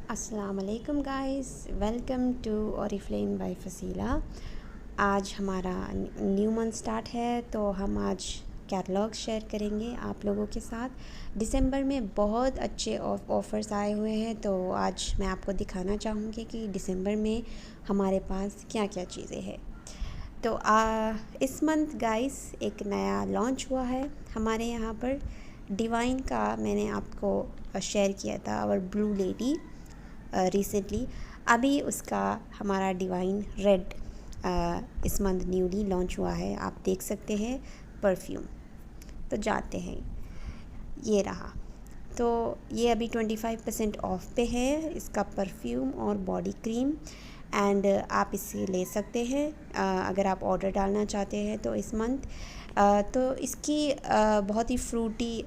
अस्सलाम वालेकुम guys, welcome to Oriflame by Fasila. आज हमारा न्यू मंथ स्टार्ट है तो हम आज कैटलॉग शेयर करेंगे आप लोगों के साथ। दिसंबर में बहुत अच्छे ऑफ़र्स आए हुए हैं, तो आज मैं आपको दिखाना चाहूँगी कि दिसंबर में हमारे पास क्या क्या चीज़ें हैं। तो इस मंथ गाइस एक नया लॉन्च हुआ है हमारे यहाँ पर। डिवाइन का मैंने आपको शेयर किया था, और ब्लू लेडी रिसेंटली। अभी उसका हमारा डिवाइन रेड इस मंथ न्यूली लॉन्च हुआ है, आप देख सकते हैं परफ्यूम। तो जाते हैं, ये रहा। तो ये अभी 25% ऑफ पे है इसका परफ्यूम और बॉडी क्रीम, एंड आप इसे ले सकते हैं अगर आप ऑर्डर डालना चाहते हैं तो इस मंथ। तो इसकी बहुत ही फ्रूटी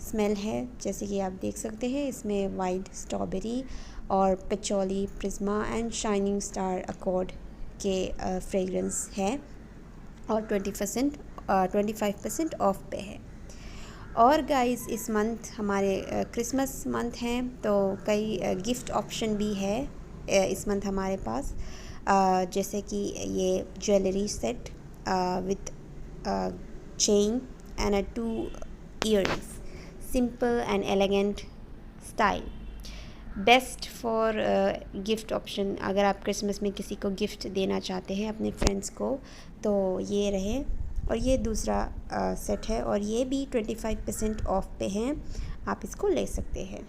स्मेल है, जैसे कि आप देख सकते हैं। इसमें वाइट स्ट्रॉबेरी और patchouli, prisma and shining star accord के फ्रेगरेंस है, और 25% ऑफ पे है। और गाइस इस मंथ हमारे क्रिसमस मंथ हैं, तो कई गिफ्ट ऑप्शन भी है इस मंथ हमारे पास। जैसे कि ये jewellery set with chain and 2 earrings, simple and elegant style, best for gift option. अगर आप क्रिसमस में किसी को गिफ्ट देना चाहते हैं अपने फ्रेंड्स को, तो ये रहे। और ये दूसरा सेट है, और ये भी 25% ऑफ पे हैं, आप इसको ले सकते हैं।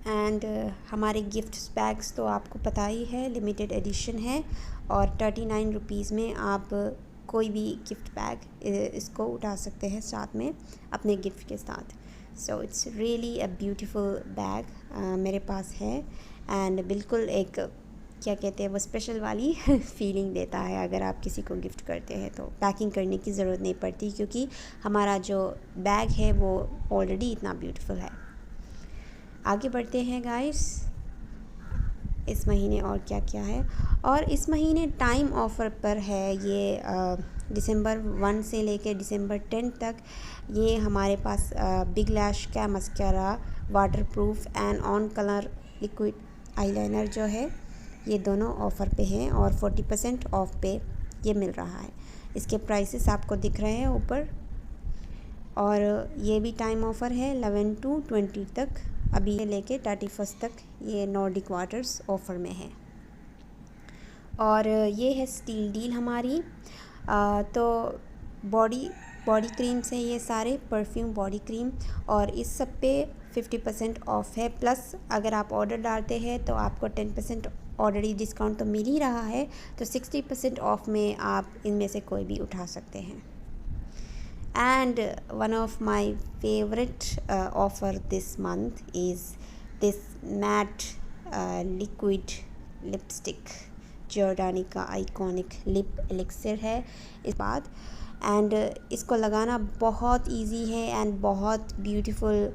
एंड हमारे गिफ्ट बैग्स तो आपको पता ही है, लिमिटेड एडिशन है, और 39 रुपीज़ में आप कोई भी गिफ्ट बैग इसको उठा सकते हैं साथ में अपने गिफ्ट के साथ। सो it's really a beautiful bag मेरे पास है, एंड बिल्कुल एक क्या कहते हैं वो स्पेशल वाली फीलिंग देता है। अगर आप किसी को गिफ्ट करते हैं तो पैकिंग करने की ज़रूरत नहीं पड़ती, क्योंकि हमारा जो बैग है वो ऑलरेडी इतना ब्यूटीफुल है। आगे बढ़ते हैं गाइस, इस महीने और क्या क्या है। और इस महीने टाइम ऑफ़र पर है ये दिसंबर 1 से लेकर दिसंबर 10 तक। ये हमारे पास बिग लैश का mascara, waterproof and on colour liquid eyeliner जो है, ये दोनों ऑफ़र पे हैं, और 40% ऑफ पे ये मिल रहा है। इसके प्राइसेस आपको दिख रहे हैं ऊपर। और ये भी टाइम ऑफ़र है 11 to 20 तक, अभी लेके 31 तक ये नॉर्डिक वाटर्स ऑफ़र में है। और ये है स्टील डील हमारी। तो बॉडी क्रीम से ये सारे परफ्यूम बॉडी क्रीम, और इस सब पे 50% ऑफ है। प्लस अगर आप ऑर्डर डालते हैं तो आपको 10% ऑलरेडी डिस्काउंट तो मिल ही रहा है, तो 60% ऑफ में आप इनमें से कोई भी उठा सकते हैं। And one of my favorite offer this month is this matte liquid lipstick, जॉर्डानी का आइकॉनिक लिप एलिक्सर है इस बाद। एंड इसको लगाना बहुत इजी है एंड बहुत ब्यूटीफुल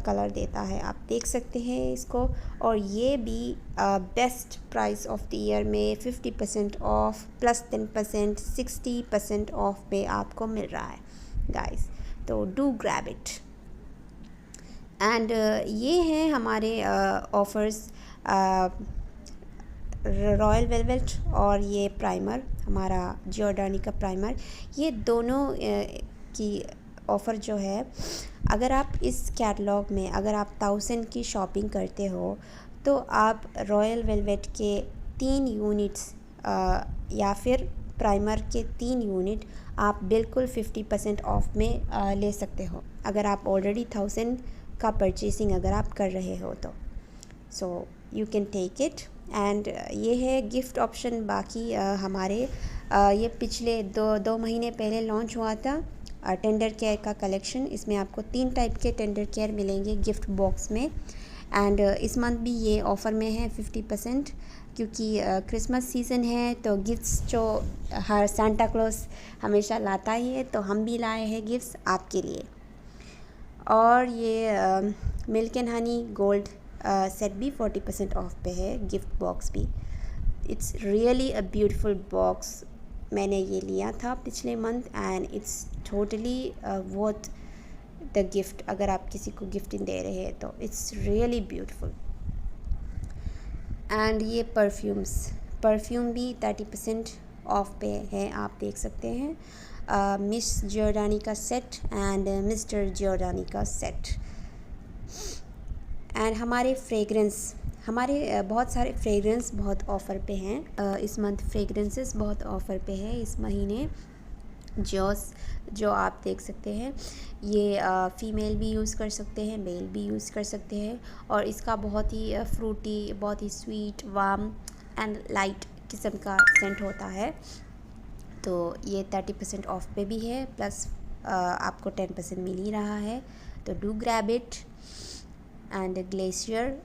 कलर देता है, आप देख सकते हैं इसको। और ये भी best price of the year में 50% ऑफ प्लस 10% 60% ऑफ पे आपको मिल रहा है गाइस, तो डू ग्रैब इट। एंड ये हैं हमारे ऑफ़र्स, रॉयल वेलवेट और ये प्राइमर, हमारा जॉर्डानी का प्राइमर। ये दोनों की ऑफ़र जो है, अगर आप इस कैटलॉग में अगर आप 1000 की शॉपिंग करते हो, तो आप रॉयल वेलवेट के 3 यूनिट्स या फिर प्राइमर के 3 यूनिट आप बिल्कुल 50% ऑफ में ले सकते हो, अगर आप ऑलरेडी 1000 का परचेसिंग अगर आप कर रहे हो तो। So you can take it. And ये है गिफ्ट ऑप्शन। बाकी हमारे ये पिछले दो महीने पहले लॉन्च हुआ था टेंडर केयर का कलेक्शन। इसमें आपको 3 टाइप के टेंडर केयर मिलेंगे गिफ्ट बॉक्स में। एंड इस मंथ भी ये ऑफ़र में है 50%, क्योंकि क्रिसमस सीज़न है, तो गिफ्ट्स जो हर सांता क्लॉज हमेशा लाता ही है, तो हम भी लाए हैं गिफ्ट्स आपके लिए। और ये milk and honey gold set भी 40% ऑफ पे है, गिफ्ट बॉक्स भी। It's really a beautiful box. मैंने ये लिया था पिछले month, and it's totally worth the gift, अगर आप किसी को गिफ्ट दे रहे हैं तो इट्स रियली ब्यूटीफुल। एंड ये परफ्यूम भी 30% ऑफ पे है, आप देख सकते हैं। मिस जियोडानी का सेट एंड मिस्टर जियोडानी का सेट। एंड हमारे बहुत सारे फ्रेगरेंस बहुत ऑफ़र पे हैं इस मंथ। फ्रेगरेंसेस बहुत ऑफ़र पे है इस महीने। जो आप देख सकते हैं, ये फ़ीमेल भी यूज़ कर सकते हैं, मेल भी यूज़ कर सकते हैं, और इसका बहुत ही फ्रूटी, बहुत ही स्वीट, वार्म एंड लाइट किस्म का सेंट होता है। तो ये 30% ऑफ पे भी है, प्लस आपको 10% मिल ही रहा है, तो do grab it. And glacier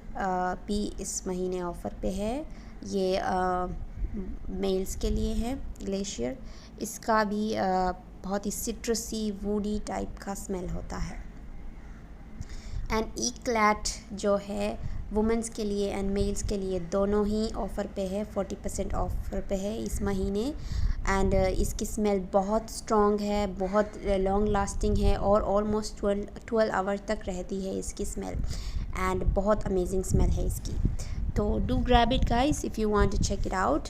भी इस महीने ऑफ़र पे है, ये मेल्स के लिए है ग्लेशियर। इसका भी बहुत ही सिट्रसी वुडी टाइप का स्मेल होता है। एंड ईक्लैट जो है वुमेंस के लिए एंड मेल्स के लिए दोनों ही ऑफ़र पे है, 40% ऑफ़र पे है इस महीने। एंड इसकी स्मेल बहुत स्ट्रॉन्ग है, बहुत लॉन्ग लास्टिंग है, और ऑलमोस्ट 12 आवर तक रहती है इसकी स्मेल, एंड बहुत अमेजिंग स्मेल है इसकी। तो do grab it guys if you want to check it out.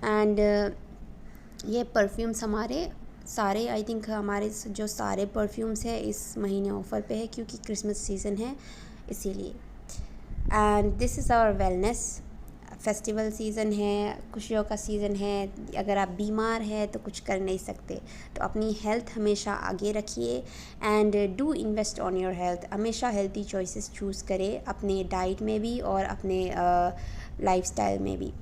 And ये परफ्यूम्स हमारे सारे, आई थिंक हमारे जो सारे परफ्यूम्स है इस महीने ऑफ़र पे है, क्योंकि क्रिसमस सीज़न है इसीलिए। And this is our wellness. Festival season है, खुशियों का सीज़न है। अगर आप बीमार हैं तो कुछ कर नहीं सकते, तो अपनी हेल्थ हमेशा आगे रखिए and do invest on your health. हमेशा हेल्थी चॉइसेस चूज़ करें, अपने डाइट में भी और अपने लाइफस्टाइल में भी।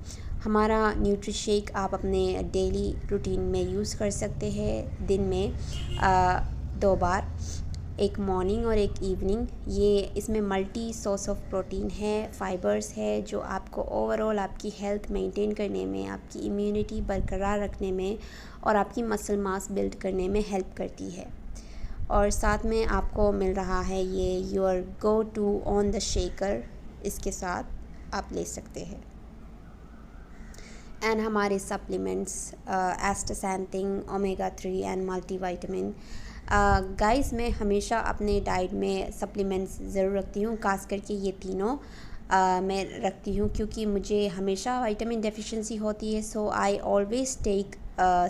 हमारा न्यूट्रिशेक आप अपने डेली रूटीन में यूज़ कर सकते हैं, दिन में 2 बार, एक मॉर्निंग और एक इवनिंग। ये इसमें मल्टी सोर्स ऑफ प्रोटीन है, फाइबर्स है, जो आपको ओवरऑल आपकी हेल्थ मेंटेन करने में, आपकी इम्यूनिटी बरकरार रखने में और आपकी मसल मास बिल्ड करने में हेल्प करती है। और साथ में आपको मिल रहा है ये your go to on the shaker, इसके साथ आप ले सकते हैं। एंड हमारे supplements astaxanthin, omega 3 and multivitamin. Guys मैं हमेशा अपने डाइट में सप्लीमेंट्स ज़रूर रखती हूँ, खास करके ये तीनों मैं रखती हूँ, क्योंकि मुझे हमेशा विटामिन डेफिशिएंसी होती है। So I always take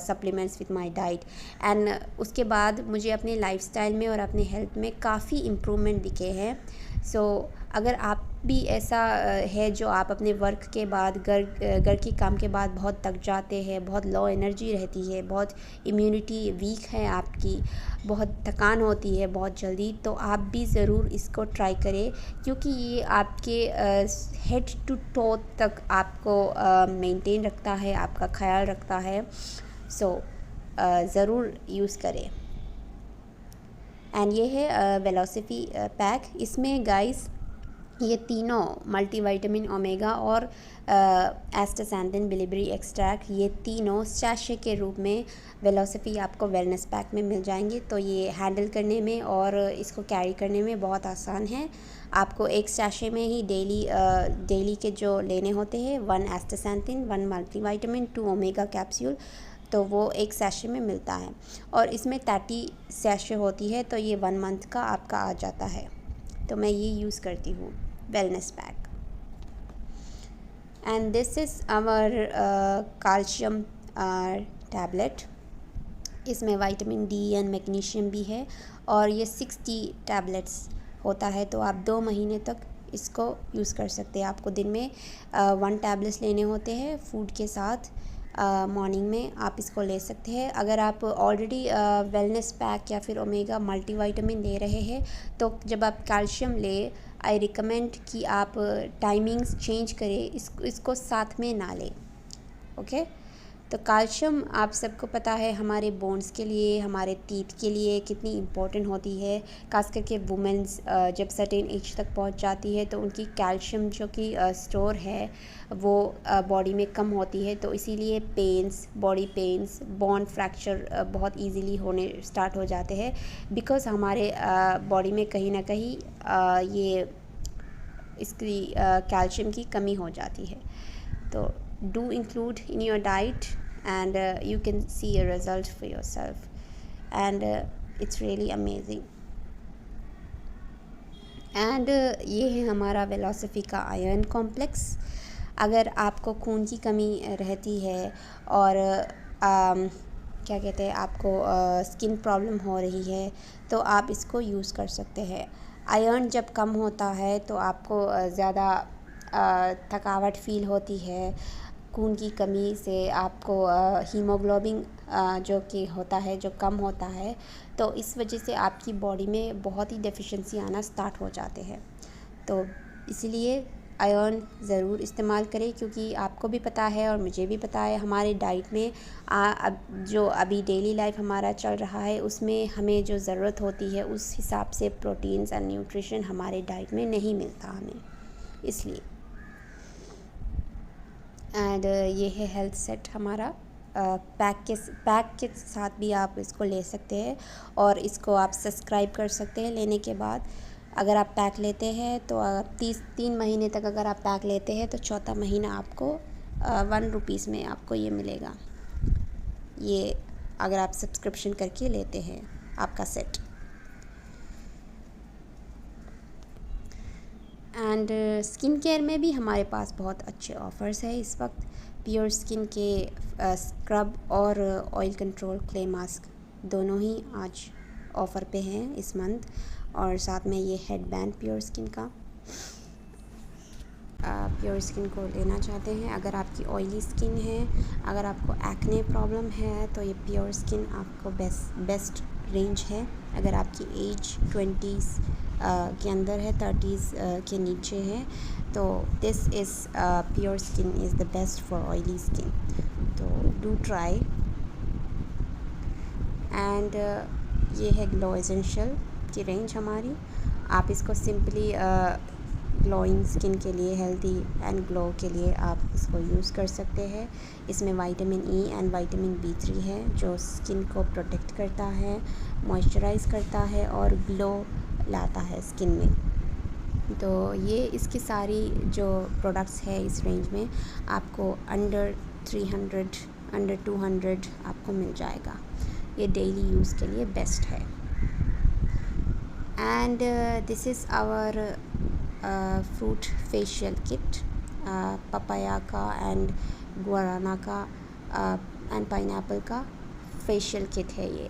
supplements with my diet. And उसके बाद मुझे अपने लाइफस्टाइल में और अपने हेल्थ में काफ़ी इम्प्रूवमेंट दिखे हैं। सो अगर आप भी ऐसा है जो आप अपने वर्क के बाद, घर के काम के बाद बहुत थक जाते हैं, बहुत लो एनर्जी रहती है, बहुत इम्यूनिटी वीक है आपकी, बहुत थकान होती है बहुत जल्दी, तो आप भी ज़रूर इसको ट्राई करें, क्योंकि ये आपके हेड टू टो तक आपको मेंटेन रखता है, आपका ख्याल रखता है। सो ज़रूर यूज़ करें। एंड ये है वेलोसिटी पैक। इसमें गाइस ये तीनों मल्टीविटामिन, ओमेगा और एस्टासेंथिन बिलिबरी एक्सट्रैक्ट, ये तीनों सैशे के रूप में वेलोसिटी आपको वेलनेस पैक में मिल जाएंगे। तो ये हैंडल करने में और इसको कैरी करने में बहुत आसान है। आपको एक सैशे में ही डेली के जो लेने होते हैं, 1 एस्टासेंथिन, 1 मल्टीविटामिन, 2 ओमेगा कैप्सूल, तो वो एक सैशे में मिलता है। और इसमें 30 सैशे होती है, तो ये 1 मंथ का आपका आ जाता है। तो मैं ये यूज़ करती हूँ wellness pack. And this is our calcium tablet. इसमें विटामिन डी एंड मैग्नीशियम भी है, और ये 60 टैबलेट्स होता है, तो आप 2 महीने तक इसको यूज़ कर सकते हैं। आपको दिन में 1 टैबलेट्स लेने होते हैं फूड के साथ। मॉर्निंग में आप इसको ले सकते हैं। अगर आप ऑलरेडी वेलनेस पैक या फिर ओमेगा मल्टीविटामिन ले रहे हैं, तो जब आप कैल्शियम ले, आई रिकमेंड कि आप टाइमिंग्स चेंज करें, इसको साथ में ना लें। ओके, तो कैल्शियम आप सबको पता है हमारे बोन्स के लिए, हमारे टीथ के लिए कितनी इम्पोर्टेंट होती है। खास करके वुमेंस जब सर्टेन एज तक पहुंच जाती है, तो उनकी कैल्शियम जो कि स्टोर है वो बॉडी में कम होती है, तो इसीलिए बॉडी पेन्स, बोन फ्रैक्चर बहुत इजीली होने स्टार्ट हो जाते हैं, बिकॉज़ हमारे बॉडी में कहीं ना कहीं ये इसकी कैल्शियम की कमी हो जाती है। तो do include in your diet and you can see a result for yourself. And it's really amazing. And ये है हमारा वेलोसिफी का आयरन कॉम्प्लेक्स। अगर आपको खून की कमी रहती है और क्या कहते हैं, आपको स्किन प्रॉब्लम हो रही है तो आप इसको यूज़ कर सकते हैं। आयरन जब कम होता है तो आपको ज़्यादा थकावट फ़ील होती है। खून की कमी से आपको हीमोग्लोबिन जो कि होता है, जो कम होता है, तो इस वजह से आपकी बॉडी में बहुत ही डेफिशिएंसी आना स्टार्ट हो जाते हैं। तो इसलिए आयरन ज़रूर इस्तेमाल करें, क्योंकि आपको भी पता है और मुझे भी पता है हमारे डाइट में अब जो अभी डेली लाइफ हमारा चल रहा है उसमें हमें जो ज़रूरत होती है उस हिसाब से प्रोटीन्स एंड न्यूट्रिशन हमारे डाइट में नहीं मिलता हमें, इसलिए। एंड ये है हेल्थ सेट हमारा। पैक के साथ भी आप इसको ले सकते हैं और इसको आप सब्सक्राइब कर सकते हैं। लेने के बाद अगर आप पैक लेते हैं तो 3 महीने तक अगर आप पैक लेते हैं तो चौथा महीना आपको 1 रुपीज़ में आपको ये मिलेगा, ये अगर आप सब्सक्रिप्शन करके लेते हैं आपका सेट। एंड स्किन केयर में भी हमारे पास बहुत अच्छे ऑफ़र्स है इस वक्त। प्योर स्किन के स्क्रब और ऑयल कंट्रोल क्ले मास्क दोनों ही आज ऑफ़र पे हैं इस मंथ, और साथ में ये हेडबैंड प्योर स्किन का। प्योर स्किन को लेना चाहते हैं, अगर आपकी ऑयली स्किन है, अगर आपको एक्ने प्रॉब्लम है, तो ये प्योर स्किन आपको बेस्ट रेंज है। अगर आपकी एज 20s के अंदर है, 30s के नीचे है, तो this is pure skin is the best for oily skin, तो डू ट्राई। एंड ये है ग्लो एसेंशियल की रेंज हमारी। आप इसको सिंपली ग्लोइंग स्किन के लिए, हेल्दी एंड ग्लो के लिए आप इसको यूज़ कर सकते हैं। इसमें vitamin E and vitamin B3 है जो स्किन को प्रोटेक्ट करता है, मॉइस्चराइज़ करता है और ग्लो लाता है स्किन में। तो ये इसकी सारी जो प्रोडक्ट्स है इस रेंज में आपको अंडर 300, अंडर 200 आपको मिल जाएगा। ये डेली यूज़ के लिए बेस्ट है। And this is our fruit facial kit, papaya का एंड गुआराना का एंड पाइनएप्पल का फेशियल किट है ये।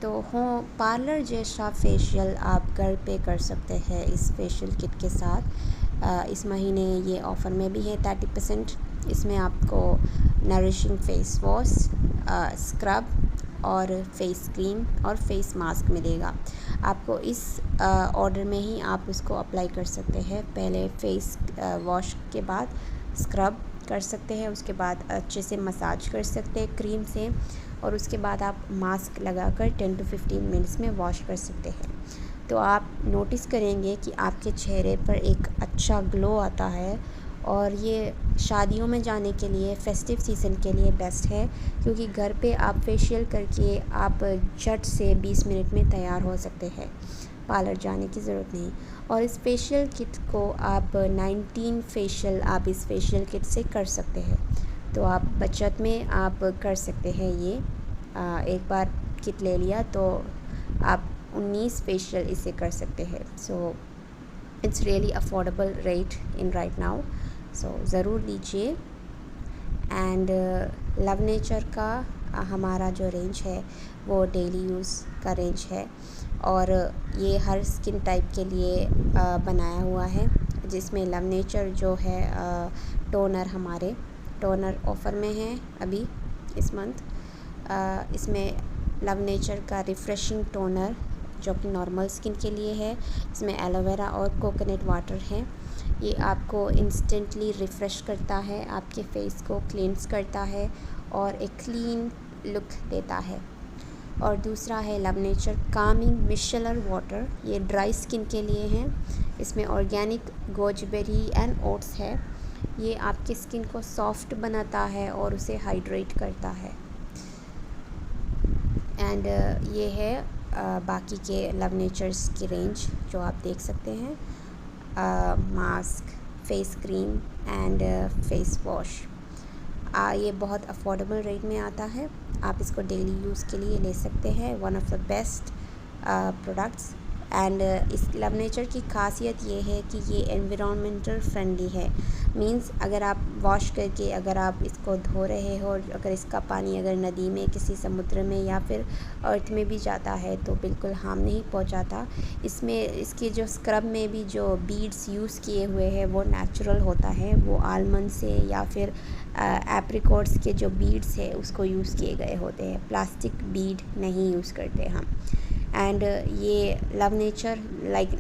तो हो पार्लर जैसा फेशियल आप घर पे कर सकते हैं इस फेशियल किट के साथ। इस महीने ये ऑफ़र में भी है 30%। इसमें आपको नरिशिंग फेस वॉश, स्क्रब और फेस क्रीम और फेस मास्क मिलेगा। आपको इस ऑर्डर में ही आप उसको अप्लाई कर सकते हैं। पहले फेस वॉश के बाद स्क्रब कर सकते हैं, उसके बाद अच्छे से मसाज कर सकते हैं क्रीम से, और उसके बाद आप मास्क लगाकर 10 to 15 मिनट्स में वॉश कर सकते हैं। तो आप नोटिस करेंगे कि आपके चेहरे पर एक अच्छा ग्लो आता है, और ये शादियों में जाने के लिए, फेस्टिव सीज़न के लिए बेस्ट है, क्योंकि घर पे आप फेशियल करके आप झट से 20 मिनट में तैयार हो सकते हैं, पार्लर जाने की ज़रूरत नहीं। और इस फेशियल किट को आप 19 फेशियल आप इस फेशियल किट से कर सकते हैं, तो आप बचत में आप कर सकते हैं। ये एक बार किट ले लिया तो आप 19 फेशियल इसे कर सकते हैं। So it's really affordable rate in right now, so ज़रूर लीजिए। एंड लव नेचर का हमारा जो रेंज है वो डेली यूज़ का रेंज है, और ये हर स्किन टाइप के लिए बनाया हुआ है, जिसमें लव नेचर जो है टोनर, हमारे टोनर ऑफ़र में है अभी इस मंथ। इसमें लव नेचर का रिफ़्रेशिंग टोनर जो कि नॉर्मल स्किन के लिए है, इसमें एलोवेरा और कोकोनट वाटर है। ये आपको इंस्टेंटली रिफ़्रेश करता है, आपके फेस को क्लींस करता है और एक क्लीन लुक देता है। और दूसरा है लव नेचर कामिंग मिशेलर वाटर, ये ड्राई स्किन के लिए है। इसमें ऑर्गेनिक गोजबेरी एंड ओट्स है। ये आपकी स्किन को सॉफ्ट बनाता है और उसे हाइड्रेट करता है। एंड ये है बाकी के लव नेचर्स की रेंज जो आप देख सकते हैं, mask, face cream and face wash. ये बहुत अफोर्डेबल रेट में आता है, आप इसको डेली यूज़ के लिए ले सकते हैं। One of the best products. And इस लव नेचर की खासियत ये है कि ये एनवायरनमेंटल फ्रेंडली है। मींस अगर आप वॉश करके अगर आप इसको धो रहे हो और अगर इसका पानी अगर नदी में, किसी समुद्र में या फिर अर्थ में भी जाता है तो बिल्कुल हार्म नहीं पहुंचाता। इसमें इसके जो स्क्रब में भी जो बीड्स यूज़ किए हुए हैं वो नेचुरल होता है, वो आलमंड से या फिर एप्रिकॉट्स के जो बीड्स है उसको यूज़ किए गए होते हैं। प्लास्टिक बीड नहीं यूज़ करते हम। एंड ये लव नेचर लाइक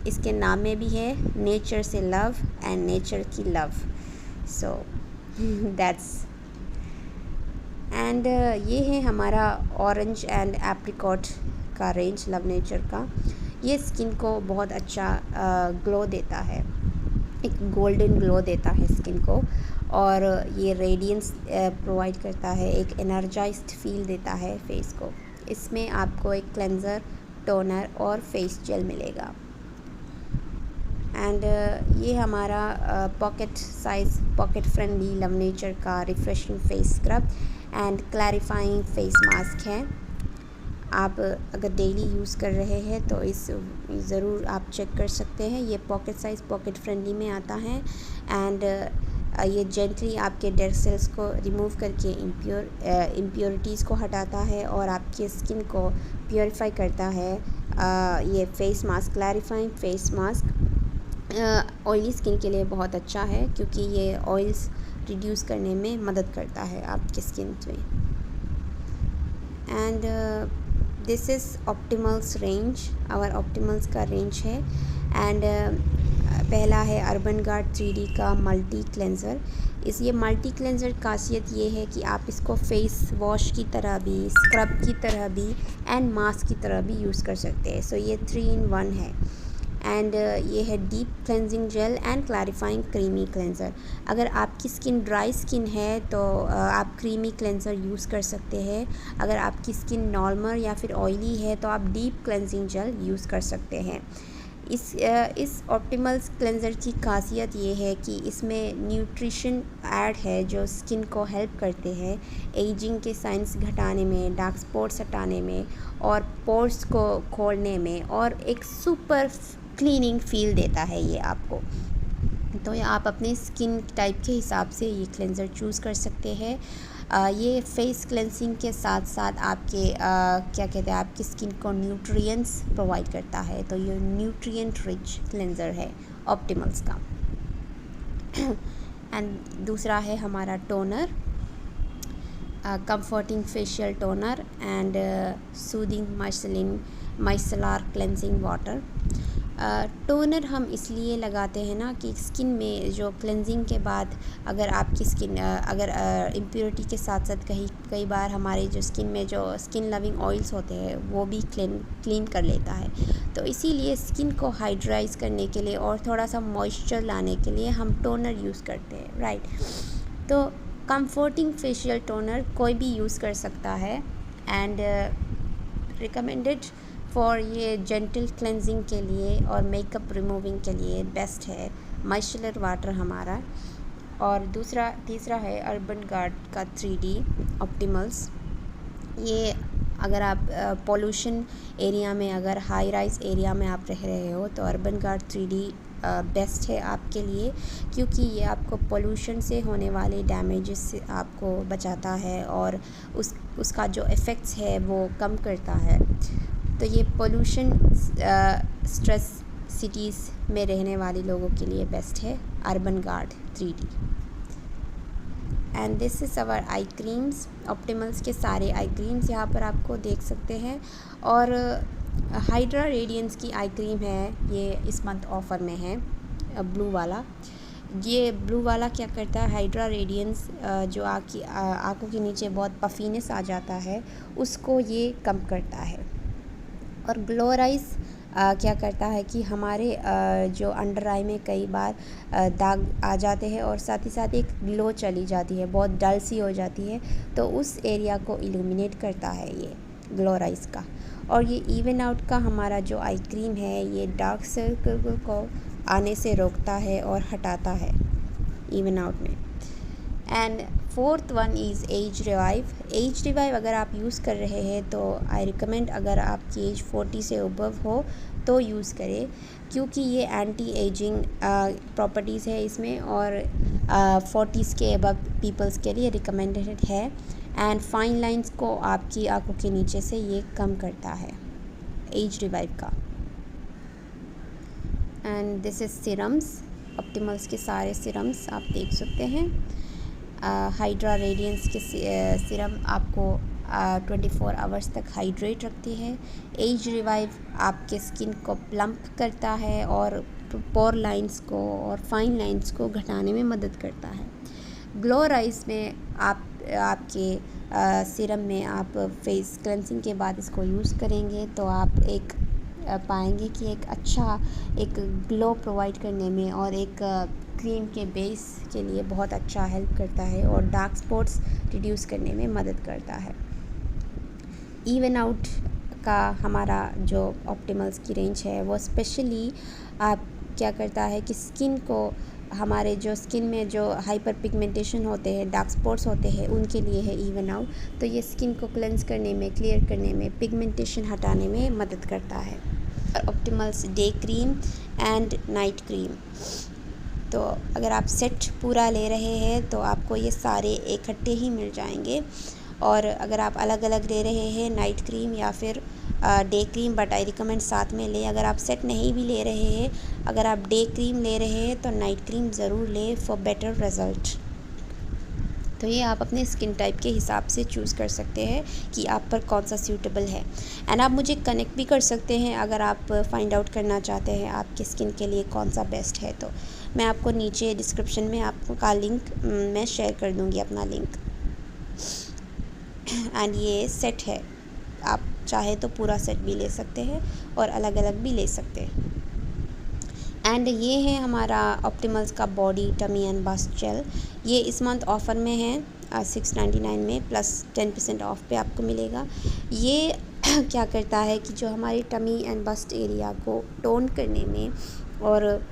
इसके नाम में भी है, नेचर से लव एंड नेचर की लव। सो दैट्स एंड ये है हमारा ऑरेंज एंड एप्रिकॉट का रेंज लव नेचर का। ये स्किन को बहुत अच्छा ग्लो देता है, एक गोल्डन ग्लो देता है स्किन को, और ये रेडियंस प्रोवाइड करता है, एक एनर्जाइज्ड फील देता है फेस को। इसमें आपको एक क्लेंज़र, टोनर और फेस जेल मिलेगा। एंड ये हमारा pocket size, pocket friendly love nature का refreshing face scrub and clarifying face mask है। आप अगर डेली यूज़ कर रहे हैं तो इस ज़रूर आप चेक कर सकते हैं। ये पॉकेट साइज़, पॉकेट फ्रेंडली में आता है। एंड ये जेंटली आपके डेड सेल्स को रिमूव करके इम्प्योरिटीज़ को हटाता है और आपके स्किन को प्योरीफाई करता है। ये face mask, clarifying face mask oily skin के लिए बहुत अच्छा है क्योंकि ये ऑयल्स रिड्यूस करने में मदद करता है आपके स्किन में। And this is Optimals range, our Optimals का रेंज है। एंड पहला है अर्बन गार्ड 3D का मल्टी क्लेंज़र। ये मल्टी क्लेंज़र खासियत ये है कि आप इसको फेस वॉश की तरह भी, स्क्रब की तरह भी एंड मास्क की तरह भी यूज़ कर सकते हैं। सो ये 3 in 1 है। एंड ये है deep cleansing gel and clarifying creamy cleanser. अगर आपकी स्किन ड्राई स्किन है तो आप क्रीमी क्लेंज़र यूज़ कर सकते हैं। अगर आपकी स्किन नॉर्मल या फिर ऑयली है तो आप डीप क्लेंजिंग जेल यूज़ कर सकते हैं। इस ऑप्टिमल्स क्लेंज़र की खासियत ये है कि इसमें न्यूट्रिशन ऐड है जो स्किन को हेल्प करते हैं एजिंग के साइंस घटाने में, डार्क स्पॉट्स हटाने में और पोर्स को खोलने में, और एक सुपर क्लीनिंग फील देता है ये आपको। तो आप अपने स्किन टाइप के हिसाब से ये क्लेंज़र चूज़ कर सकते हैं। ये फेस क्लेंसिंग के साथ साथ आपके क्या कहते हैं, आपकी स्किन को न्यूट्रिएंट्स प्रोवाइड करता है। तो ये न्यूट्रिएंट रिच क्लेंज़र है ऑप्टिमल्स का। एंड दूसरा है हमारा toner, comforting facial toner and soothing micellar cleansing water. Toner हम इसलिए लगाते हैं ना कि स्किन में जो क्लेंजिंग के बाद अगर आपकी स्किन अगर इम्प्योरिटी के साथ साथ कई बार हमारे जो स्किन में जो स्किन लविंग ऑयल्स होते हैं वो भी क्लीन कर लेता है। तो इसीलिए स्किन को हाइड्राइज करने के लिए और थोड़ा सा मॉइस्चर लाने के लिए हम टोनर यूज़ करते हैं, राइट। तो कंफर्टिंग फेशियल टोनर कोई भी यूज़ कर सकता है एंड रिकमेंडेड फॉर ये जेंटल क्लेंजिंग के लिए और मेकअप रिमूविंग के लिए बेस्ट है माइसलर वाटर हमारा। और तीसरा है अर्बन गार्ड का 3D ऑप्टिमल्स। ये अगर आप पोल्यूशन एरिया में, अगर हाई राइज एरिया में आप रह रहे हो तो अर्बन गार्ड 3D बेस्ट है आपके लिए, क्योंकि ये आपको पोल्यूशन से होने वाले डैमेजेस से आपको बचाता है और उसका जो इफ़ेक्ट्स है वो कम करता है। तो ये पोल्यूशन स्ट्रेस सिटीज़ में रहने वाले लोगों के लिए बेस्ट है urban guard 3D। And this is our I creams, ऑप्टिमल्स के सारे आई क्रीम्स यहाँ पर आपको देख सकते हैं। और हाइड्रा रेडियंस की आई क्रीम है, ये इस मंथ ऑफ़र में है, ब्लू वाला। ये ब्लू वाला क्या करता है, हाइड्रा रेडियंस जो आँखों के नीचे बहुत पफीनेस आ जाता है उसको ये कम करता है। और ग्लोराइज क्या करता है कि हमारे जो अंडर आई में कई बार दाग आ जाते हैं और साथ ही साथ एक ग्लो चली जाती है, बहुत डल सी हो जाती है, तो उस एरिया को इल्यूमिनेट करता है ये ग्लोराइज का। और ये इवन आउट का हमारा जो आई क्रीम है ये डार्क सर्कल को आने से रोकता है और हटाता है इवन आउट में। And fourth one is age revive. Age revive अगर आप यूज़ कर रहे हैं तो आई रिकमेंड, अगर आपकी एज 40 से अबव हो तो यूज़ करें, क्योंकि ये एंटी एजिंग प्रॉपर्टीज़ है इसमें, और 40s के अबव पीपल्स के लिए रिकमेंडेड है। एंड फाइन लाइंस को आपकी आंखों के नीचे से ये कम करता है एज रिवाइव का। एंड दिस इज़ सीरम्स, ऑप्टिमल्स के सारे सीरम्स आप देख सकते हैं। हाइड्रा रेडियंस के सीरम आपको 24 आवर्स तक हाइड्रेट रखती है। एज रिवाइव आपके स्किन को प्लम्प करता है और पोर लाइंस को और फाइन लाइंस को घटाने में मदद करता है। ग्लो राइस में आपके सीरम में आप फेस क्लेंसिंग के बाद इसको यूज़ करेंगे तो आप एक पाएंगे कि एक अच्छा एक ग्लो प्रोवाइड करने में और एक क्रीम के बेस के लिए बहुत अच्छा हेल्प करता है और डार्क स्पॉट्स रिड्यूस करने में मदद करता है। इवन आउट का हमारा जो ऑप्टिमल्स की रेंज है वो स्पेशली आप क्या करता है कि स्किन को, हमारे जो स्किन में जो हाइपर पिगमेंटेशन होते हैं, डार्क स्पॉट्स होते हैं, उनके लिए है इवन आउट। तो ये स्किन को क्लेंस करने में, क्लियर करने में, पिगमेंटेशन हटाने में मदद करता है। ऑप्टिमल्स day cream and night cream, तो अगर आप सेट पूरा ले रहे हैं तो आपको ये सारे इकट्ठे ही मिल जाएंगे। और अगर आप अलग अलग ले रहे हैं नाइट क्रीम या फिर day cream, but I recommend साथ में लें। अगर आप सेट नहीं भी ले रहे हैं, अगर आप डे क्रीम ले रहे हैं तो नाइट क्रीम ज़रूर लें फॉर बेटर रिज़ल्ट। तो ये आप अपने स्किन टाइप के हिसाब से चूज़ कर सकते हैं कि आप पर कौन सा सूटेबल है। एंड आप मुझे कनेक्ट भी कर सकते हैं अगर आप फाइंड आउट करना चाहते हैं आपके स्किन के लिए कौन सा बेस्ट है। तो मैं आपको नीचे डिस्क्रिप्शन में आपका लिंक मैं शेयर कर दूँगी, अपना लिंक। एंड ये सेट है, आप चाहे तो पूरा सेट भी ले सकते हैं और अलग अलग भी ले सकते हैं। एंड ये है हमारा ऑप्टिमल्स का body tummy and bust gel. ये इस मंथ ऑफ़र में है 699 में प्लस 10% ऑफ पे आपको मिलेगा। ये क्या करता है कि जो हमारी टमी एंड बस्ट एरिया को टोन करने में और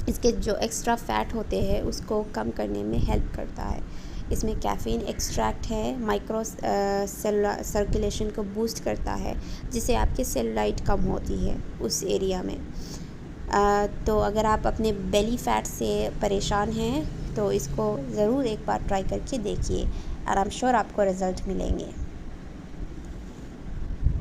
इसके जो एक्स्ट्रा फैट होते हैं उसको कम करने में हेल्प करता है। इसमें कैफ़ीन एक्सट्रैक्ट है, माइक्रो सर्कुलेशन को बूस्ट करता है, जिससे आपकी सेलुलाइट कम होती है उस एरिया में। तो अगर आप अपने बेली फैट से परेशान हैं तो इसको ज़रूर एक बार ट्राई करके देखिए और आई एम श्योर आपको रिज़ल्ट मिलेंगे।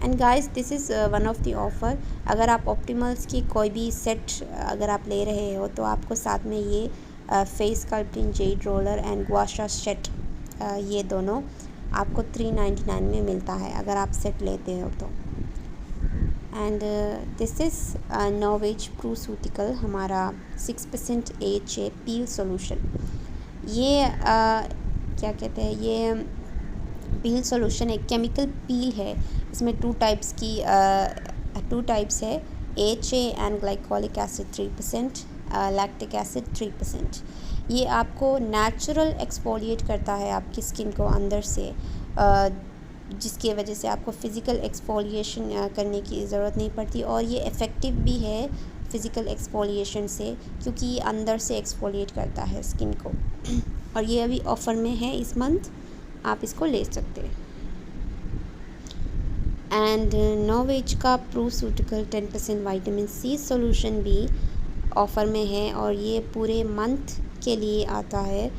And guys, this is one of the offer. अगर आप ऑप्टिमल्स की कोई भी सेट अगर आप ले रहे हो तो आपको साथ में ये face sculpting jade roller and gua sha set, ये दोनों आपको 399 में मिलता है अगर आप सेट लेते हो तो। एंड दिस इज़ नोवेज प्रोसूटिकल, हमारा 6% AHA पील सोल्यूशन। ये क्या कहते हैं, ये पील सोल्यूशन एक केमिकल पील है। इसमें टू टाइप्स है, AHA and glycolic acid 3%, lactic acid 3%। ये आपको नेचुरल एक्सफोलिएट करता है आपकी स्किन को अंदर से, जिसकी वजह से आपको फ़िज़िकल एक्सफोलिएशन करने की ज़रूरत नहीं पड़ती। और ये इफ़ेक्टिव भी है फ़िज़िकल एक्सफोलिएशन से, क्योंकि ये अंदर से एक्सफोलिएट करता है स्किन को। और ये अभी ऑफ़र में है इस मंथ, आप इसको ले सकते हैं। एंड नोवेज का प्रोसूटिकल 10% विटामिन C सोल्यूशन भी ऑफ़र में है और ये पूरे मंथ के लिए आता है।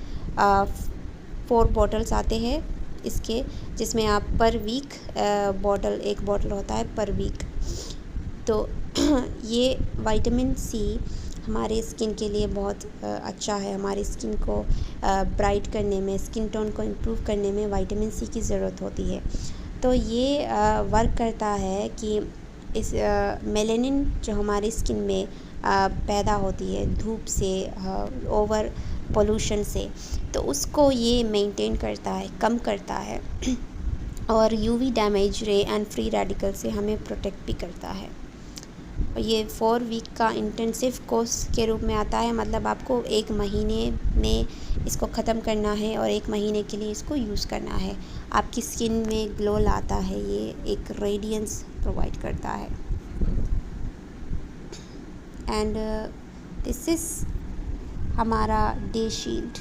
4 बॉटल्स आते हैं इसके, जिसमें आप पर वीक एक बॉटल होता है पर वीक। तो ये विटामिन C हमारे स्किन के लिए बहुत अच्छा है। हमारी स्किन को ब्राइट करने में, स्किन टोन को इम्प्रूव करने में विटामिन C की ज़रूरत होती है। तो ये वर्क करता है कि इस मेलेनिन जो हमारी स्किन में पैदा होती है धूप से, ओवर पोल्यूशन से, तो उसको ये मेंटेन करता है, कम करता है और UV डैमेज रे एंड फ्री रेडिकल से हमें प्रोटेक्ट भी करता है। और ये 4 वीक का इंटेंसिव कोर्स के रूप में आता है, मतलब आपको 1 महीने में इसको ख़त्म करना है और 1 महीने के लिए इसको यूज़ करना है। आपकी स्किन में ग्लो लाता है, ये एक रेडियंस प्रोवाइड करता है। एंड दिस इज़ हमारा डे शील्ड।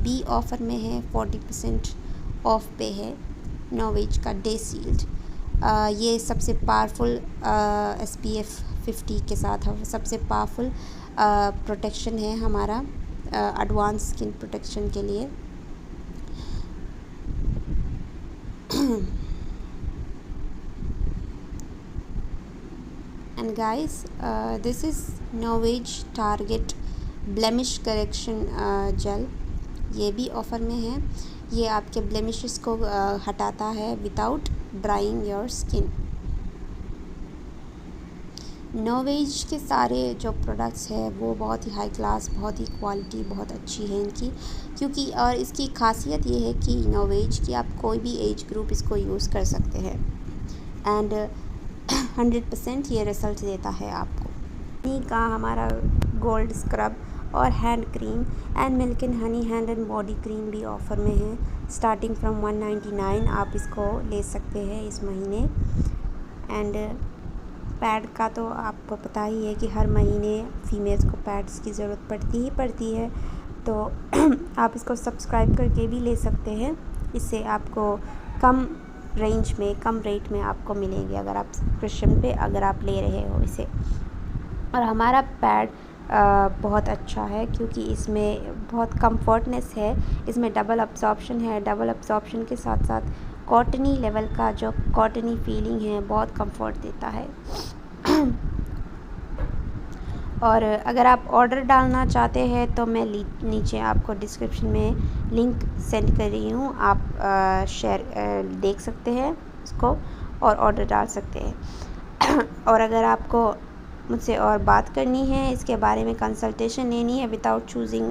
बी ऑफ़र में है, 40% ऑफ पे है नोवेज का डे सील्ड। ये सबसे पावरफुल SPF 50 के साथ है, सबसे पावरफुल प्रोटेक्शन है हमारा एडवांस स्किन प्रोटेक्शन के लिए। And guys, this is Novage target blemish correction gel. ये भी ऑफ़र में है। ये आपके ब्लेमिशेस को हटाता है विदाउट ड्राइंग योर स्किन। नोवेज के सारे जो प्रोडक्ट्स है वो बहुत ही हाई क्लास, बहुत ही क्वालिटी बहुत अच्छी है इनकी, क्योंकि और इसकी खासियत ये है कि नोवेज की आप कोई भी एज ग्रुप इसको यूज़ कर सकते हैं एंड 100% ये रिज़ल्ट देता है आपको। हनी का हमारा गोल्ड स्क्रब और hand cream and milk and honey hand and body cream भी ऑफ़र में है। स्टार्टिंग फ्रॉम 199 आप इसको ले सकते हैं इस महीने। एंड पैड का तो आपको पता ही है कि हर महीने फीमेल्स को पैड्स की ज़रूरत पड़ती है, तो आप इसको सब्सक्राइब करके भी ले सकते हैं। इससे आपको कम रेंज में, कम रेट में आपको मिलेंगे अगर आप सब्सक्रिप्शन पे अगर आप ले रहे हो इसे। और हमारा पैड बहुत अच्छा है क्योंकि इसमें बहुत कंफर्टनेस है, इसमें डबल अब्जॉर्प्शन है। डबल अब्जॉर्प्शन के साथ साथ कॉटनी लेवल का जो कॉटनी फीलिंग है बहुत कंफर्ट देता है। और अगर आप ऑर्डर डालना चाहते हैं तो मैं नीचे आपको डिस्क्रिप्शन में लिंक सेंड कर रही हूँ, आप शेयर देख सकते हैं इसको और ऑर्डर डाल सकते हैं। और अगर आपको मुझसे और बात करनी है, इसके बारे में कंसल्टेशन लेनी है without choosing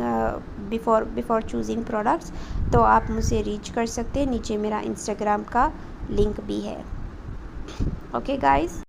before choosing products, तो आप मुझसे रीच कर सकते हैं। नीचे मेरा इंस्टाग्राम का लिंक भी है। Okay guys.